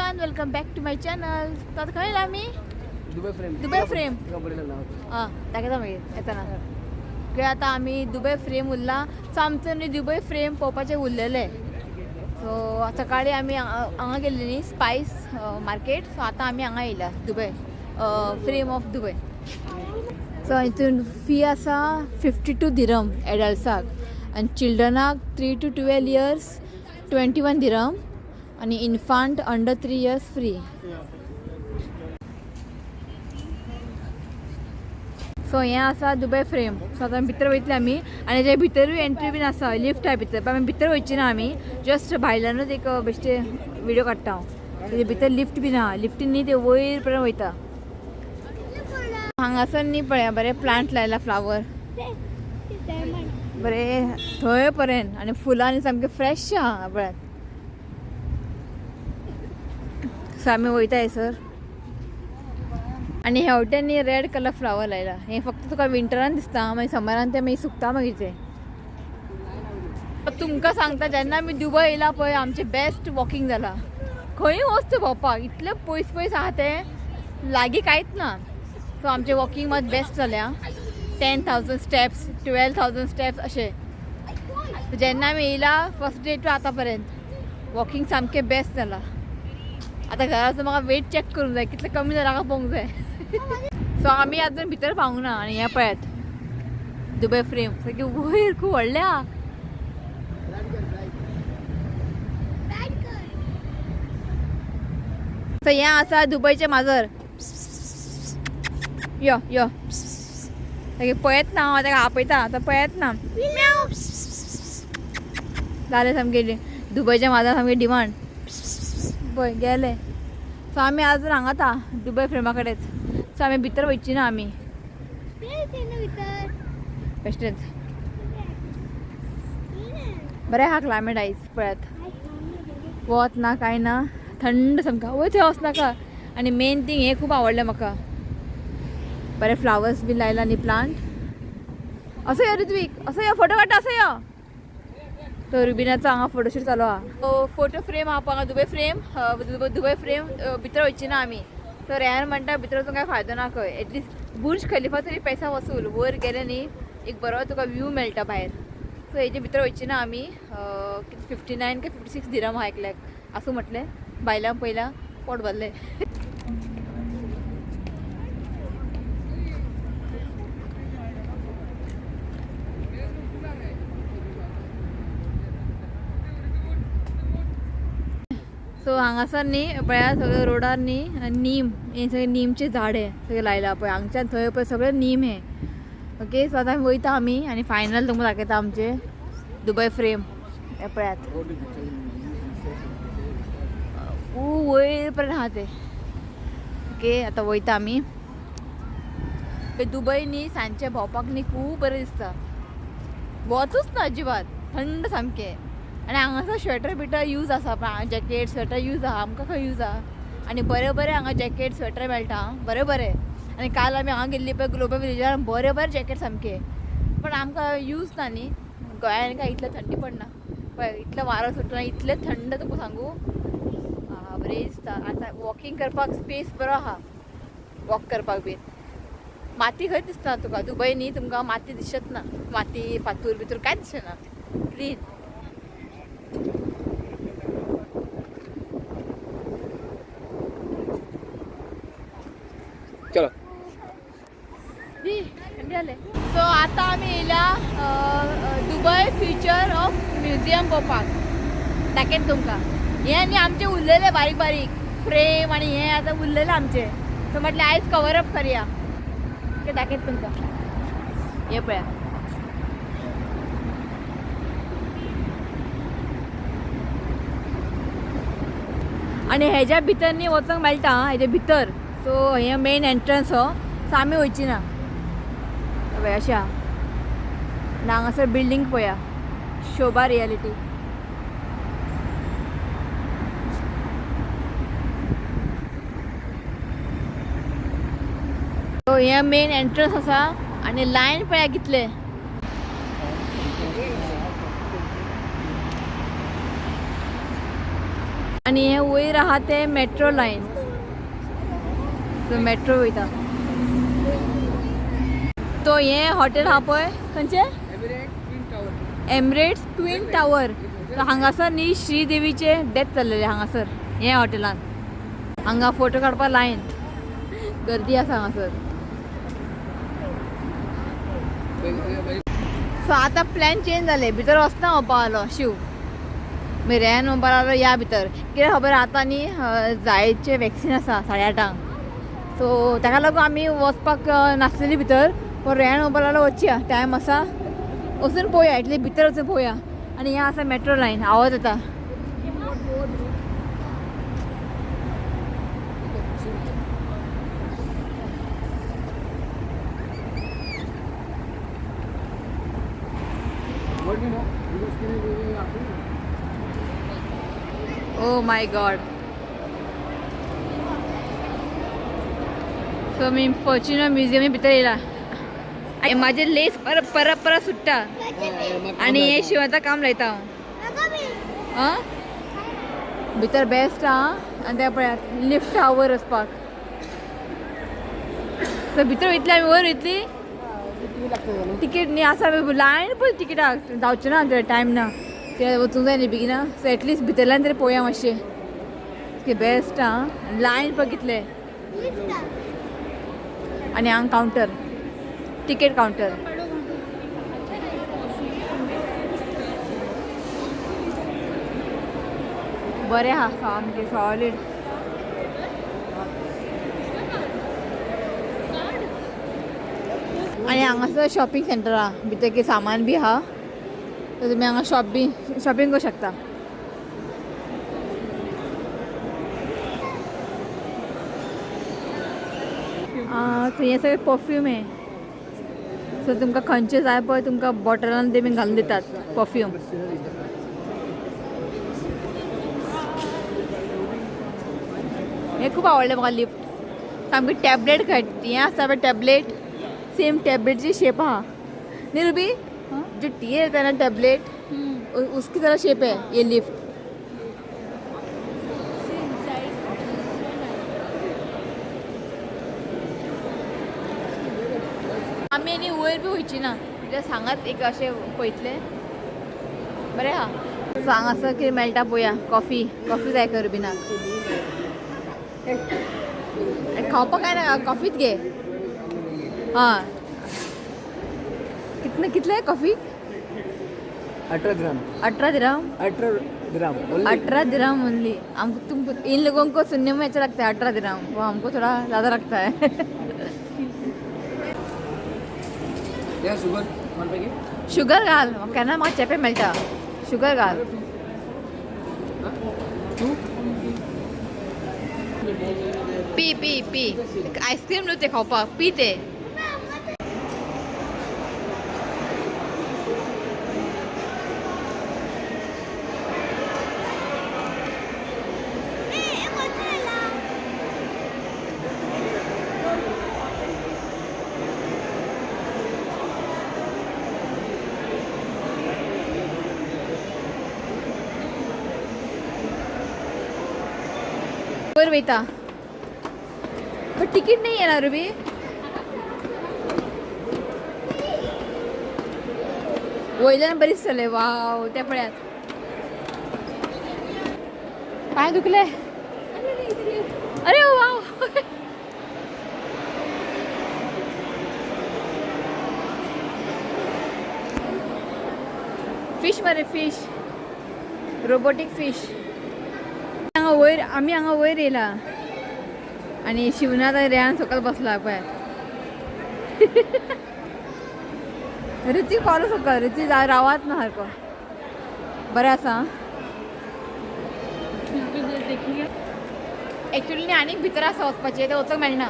Everyone, welcome back to my channel. तर आता खंय आमी दुबय फ्रेम ताका मागीर येताना की आता आमी दुबय फ्रेम उरला. सो आमचो न्ही दुबय फ्रेम पळोवपाचें उरलेलें. सो सकाळी आमी हांगा गेल्ली न्ही स्पायस मार्केट. सो आतां आमी हांगा येयला Dubai frame of Dubai. So हितून फी आसा 52 दिरम एडल्ट्साक आनी चिल्ड्रनाक 3 to 12 years 21 दिरम आणि इन्फांट अंडर 3 years फ्री. सो हें आसा दुबय फ्रेम. सो आतां भितर वयतले आमी आनी हेजे भितरूय एंट्री बीन आसा, लिफ्ट आहा भितर. पण आमी भितर वयची ना, आमी जस्ट भायल्यानूच एक बेश्टे व्हिडिओ काडटा हांव. तेजे भितर लिफ्ट बीन आहा, लिफ्टीन न्ही ते वयर पर्यंत वयता. हांगासर न्ही पळया बरे प्लांट लायला, फ्लावर बरे थंय पर्यंत आनी फुलांनी सामके फ्रेश आहा पळयात. सो आमी वयता हैसर आनी हेवटेन न्ही रेड कलर फ्लावर लायला. हें फक्त तुका विंटरान दिसता, मागीर समरान ते मागीर सुकता मागीर ते. तुमकां सांगता, जेन्ना आमी दुबय येयला पळय आमचें बेस्ट वॉकिंग जाला. खंय वचचें भोंवपाक, इतलें पयस पयस आहा तें लागीं कांयच ना. सो आमचें वॉकिंग मात बेस्ट जाल्या. 10,000 steps 12,000 steps अशें. जेन्ना आमी येयला फर्स्ट डे टू आतां पर्यंत वॉकिंग सामकें बेस्ट जाला. आतां घरा वचून म्हाका वेट चॅक करूंक जाय, कितलें कमी जाला काय पळोवंक जाय. सो आमी आजून भितर पावूंक ना. आनी हें पळयात दुबय फ्रेम सारकें वयर खूब व्हडलें आहा. सो हें आसा दुबयचें माजर. यो यो सारकें पळयत ना, हांव ताका आपयता आतां पळयत ना. जालें सामकें दुबयच्या माजराक सामकें डिमांड. पळय गेले. सो आमी आजून हांगाच आहा दुबय फ्रेमा कडेच. सो आमी भितर वयची ना. आमी बेश्टेच बरें आहा क्लायमेट आयज. पळयात वत ना कांय ना, थंड सामका. वय थंय वचनाका. आनी मेन थिंग हें खूब आवडलें म्हाका, बरे फ्लावर्स बी लायला न्ही प्लांट. असो यो ऋत्वीक, असो यो फोटो काडटा, असो यो. तो रुबिनाचो हांगा फोटोशूट चालू आहा. फोटो फ्रेम आहा हांगा दुबय फ्रेम. दुबय फ्रेम भितर वयची ना आमी. सो रेहान म्हणटा भितर वचून कांय फायदो ना खंय. एटलिस्ट बुर्ज खलिफा तरी पैसा वसूल. वयर गेले न्ही एक बरो तुका व्यू मेळटा भायर. सो हेजे भितर वयची ना आमी. 59 काय 56 दिरम आहा एकल्याक आसूं म्हटलें. बायलांक पयला पोट भरलें. सो हांगासर न्ही पळया सगळे रोडार न्ही नीम, हे सगळे नीमचे झाड हे सगळे लायला पळय. हांगच्यान थंय पळय सगळें नीम हे. ओके. सो आतां वयता आमी आनी फायनल तुमकां दाखयता आमचे दुबय फ्रेम. हे पळयात वयर पर्यंत आहा ते. ओके. आतां वयता आमी. दुबय न्ही सांजचे भोंवपाक न्ही खूब बरें दिसता. वचूच ना अजिबात, थंड सामकें. आनी हांगासर स्वेटर बिटर यूज आसा, पण जॅकेट स्वेटर यूज आहा. आमकां खंय यूज आहा. आनी बरें बरें हांगा जॅकेट स्वेटर मेळटा बरें बरें. आनी काल आमी हांगा गेल्ली पळय ग्लोबल विलेजार, बरें बरें जॅकेट सामकें. पण आमकां यूज ना न्ही गोंयान, काय इतलें थंडी पडना पळय. इतलें वारो सुटना, इतलें थंड तुका सांगू. बरें दिसता. आतां वॉकिंग करपाक स्पेस बरो आहा, वॉक करपाक बीन. माती खंय दिसना तुका. दुबय न्ही तुमकां माती दिसत ना. माती फातूर भितर कांय दिसना, क्लीन. चलो सो आता आमी येयला दुबय फ्युचर ऑफ म्युझियम पळोवपाक. दाखयत तुमकां. हे न्ही आमचे उरलेले बारीक बारीक फ्रेम आनी हे आतां उरलेले आमचे. सो म्हटलें आयज कवर अप करया. ते दाखयत तुमकां. हे पळया आनी हेज्या भितर न्ही वचूंक मेळटा हेजे भितर. सो हे मेन एंट्रन्स हो. सो आमी वयची ना पळय अशें आहा. आनी हांगासर बिल्डींग पळया, शोभा रियलिटी. सो हे मेन एंट्रन्स आसा आनी लायन पळया कितले. आणि हे वयर आहा ते मेट्रो लायन. मेट्रो वयता तो हे हॉटेल आहा पळय खंयचे एमिरेट्स ट्विन टावर. हांगासर न्ही श्रीदेवीचे डेथ जाल्लेले हांगासर हे हॉटेलान. हांगा फोटो काडपा लायन गर्दी आसा हांगासर. सो आतां प्लॅन चेंज जाले. भितर वचना वचपा आलो शिव मेरेन वचपा लागलो या भितर. कित्याक खबर आतां न्ही जायचे वॅक्सिन आसा 8:30. सो ताका लागून आमी वचपाक नासलेली भितर. पण रेहान वचपा लागलो वचया टायम आसा वचून पळोवया एटलीस्ट भितर वचून पळोवया. आणि हें आसा मेट्रो लायन आवाज येता. Oh my God. So me Fortuner museum भितर येयला. माझे लेस परत सुट्टा आणि हे शिवायचं काम लायता हांव. भितर बेस्ट आहा. आनी त्या पळयात लिफ्ट आहा वयर वचपाक. सो भितर वयतली आमी वयर वयतली. तिकीट न्ही आसा लायन पळय तिकिटाक जावचें ना टायम ना ते वचूंक जाय न्ही बेगिना. सो एटलीस्ट भितरल्यान तरी पळोवया मातशें. बेस्ट आहा लायन पळय कितले. आनी हांगा कावंटर टिकेट काउंटर. बरें आहा सामकें सॉलीड. आनी हांगासर शॉपिंग सेंटर आहा भितर कितें सामान बी आहा. तर तुमी हांगा शॉपिंग करूं शकता. हे सगळे परफ्यूम आहे. सो तुमकां खंयचे जाय पळय तुमकां बॉटलान ते बीन घालून दितात परफ्यूम. हें खूब आवडलें म्हाका लिफ्ट. सामकी टॅबलेट हें आसता पळय टॅबलेट सेम टॅबलेटची शेप आहा न्ही रुबी. जो टी येता ना टैबलेट उसकी तरह शेप है ये लिफ्ट. आमी आनी वयर बी वयची ना कित्याक सांगात एक अशें पळयतले बरें आहा. सो हांगासर कितें मेळटा पळोवया. कॉफी जाय कर रुबिनाक. खावपाक काय ना कॉफीच घे. हां कितले कॉफी 18 ग्राम 18 दिरहम ओनली. हमको तुम इन लोगों को सुनने में अच्छा लगता है 18 दिरहम. वो हमको थोड़ा ज़्यादा लगता है. शुगर घाल केन्ना म्हाका चेपे मेळटा. शुगर घाल. पी आयस्क्रीम न्हू ते खावपाक पी ते. वर वयता पण तिकीट नाही येणार रुबी. वयल्यान बरीच चले. वाव त्या पळयात पाय दुखले. अरे वाव फिश मरे फिश रोबोटिक फिश. वयर आमी हांगा वयर येयला आनी शिवनाथ रेहान सकयल बसला पळय. ऋतीक पावलो सकयल. ऋतीक रावात ना सारको. बरें आसा. एक्चुअली आनीक भितर आसा वचपाचें तें वचूंक मेळना.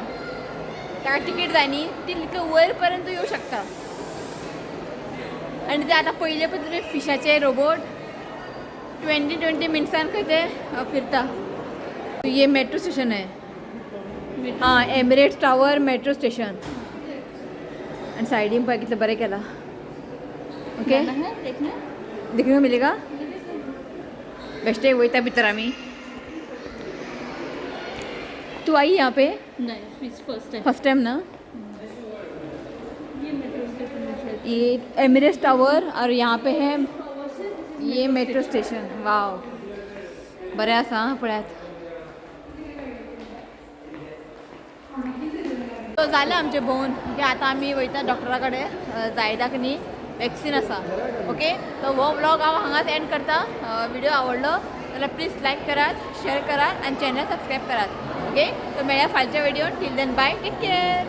ताका तिकीट जाय न्ही ती वयर पर्यंत येवं शकता. आनी ते आतां पयले पळय तुमी फिशाचे रोबोट 20 मिनट्सान खंय ते फिरता. ये मेट्रो स्टेशन है. हाँ एमिरेट्स टावर मेट्रो स्टेशन. आणि सायडीन पळय कितलें बरें केला. ओके देखने को मिलेगा. बेश्टे वयता भितर आमी. तू आई यहाँ पे नहीं फर्स्ट टाइम फर्स्ट टाइम ना? ये मेट्रो स्टेशन है शायद। ये एमिरेट्स टावर और यहाँ पे है ये मेट्रो स्टेशन. वाव, बरें आसा पळयात. तो जालें आमचें भोंवून. ओके, आतां आमी वयता डॉक्टरा कडेन जायदाक न्ही वॅक्सीन आसा. ओके, तो हो व्लॉग हांव हांगाच एंड करता. व्हिडिओ आवडलो जाल्यार प्लीज लायक करात, शेअर करात आणि चॅनल सबस्क्राईब करात. ओके, तर मेळ्या फालच्या video. Till then bye, take care.